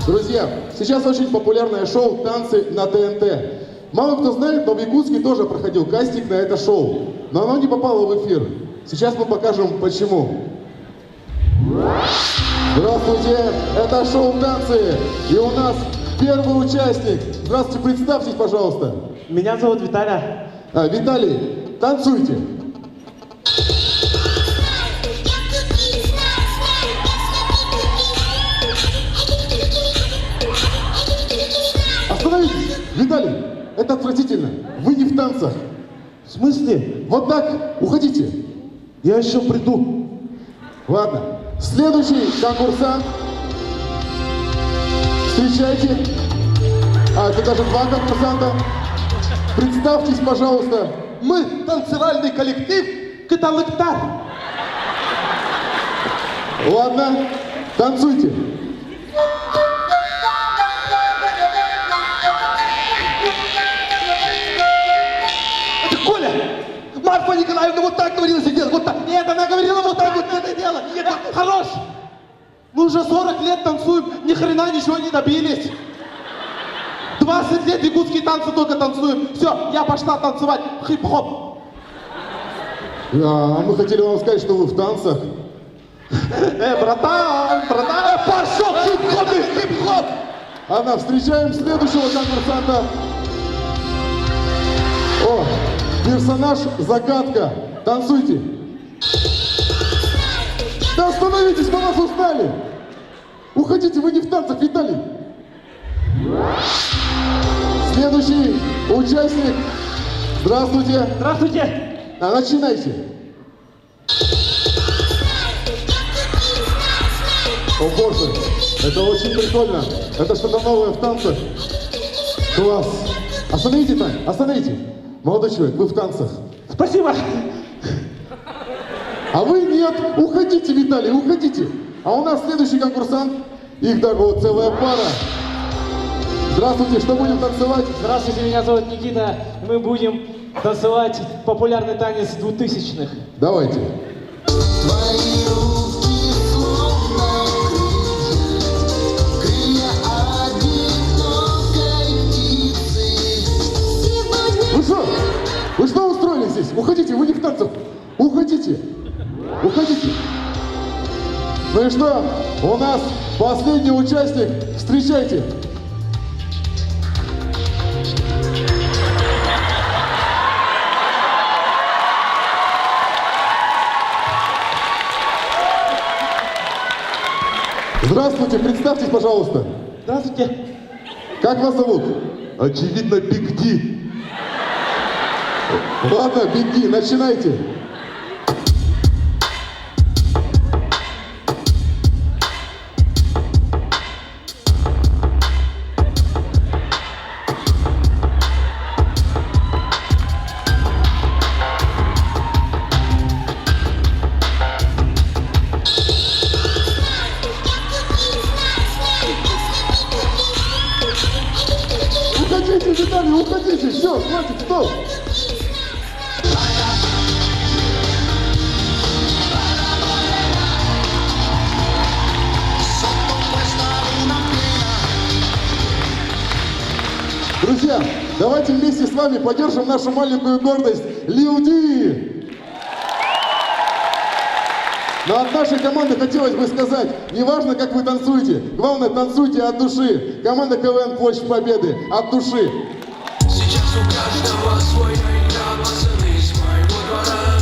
Друзья, сейчас очень популярное шоу «Танцы на ТНТ». Мало кто знает, но в Якутске тоже проходил кастинг на это шоу. Но оно не попало в эфир. Сейчас мы покажем, почему. Здравствуйте, это шоу «Танцы». И у нас первый участник. Здравствуйте, представьтесь, пожалуйста. Меня зовут Виталий. Виталий, танцуйте. Остановитесь, Виталий, это отвратительно. Вы не в танцах. В смысле? Вот так, уходите. Я еще приду. Ладно, следующий конкурсант. Встречайте. Это даже два конкурсанта. Представьтесь, пожалуйста. Мы танцевальный коллектив Каталыктар. Ладно, танцуйте. Это Коля! Марфа Николаевна вот так говорила сделать, вот так. Нет, она говорила вот так вот надо делать. Нет, хорош! Мы уже 40 лет танцуем, ни хрена ничего не добились. 20 лет якутские танцы только танцуем. Все, я пошла танцевать хип-хоп. А мы хотели вам сказать, что вы в танцах. Братан, пошел хип-хоп и хип-хоп! Анна, встречаем следующего конкурсанта. О, персонаж загадка. Танцуйте. Да остановитесь, мы вас узнали. Уходите, вы не в танцах, Виталий. Следующий участник. Здравствуйте. Здравствуйте. Начинайте. О боже, это очень прикольно. Это что-то новое в танцах. Класс. Остановите, Тань, остановите. Молодой человек, вы в танцах. Спасибо. А вы нет. Уходите, Виталий, уходите. А у нас следующий конкурсант. Их даже вот целая пара. Здравствуйте, что будем танцевать? Здравствуйте, меня зовут Никита. Мы будем танцевать популярный танец 2000-х. Давайте. Твои руки словно крылья одинокой птицы. Вы что устроили здесь? Уходите, вы не в танцах. Уходите. Уходите. Ну и что? У нас последний участник. Встречайте. Здравствуйте, представьтесь, пожалуйста. Здравствуйте. Как вас зовут? Очевидно, Биг Ди. Ладно, Биг Ди, начинайте. Уходите, Виталий, уходите. Все, хватит, стоп. Друзья, давайте вместе с вами поддержим нашу маленькую гордость Лил Ди. Но от нашей команды хотелось бы сказать, неважно, как вы танцуете, главное, танцуйте от души. Команда КВН «Площадь Победы» от души. Сейчас у каждого свой игра, пацаны с моего двора.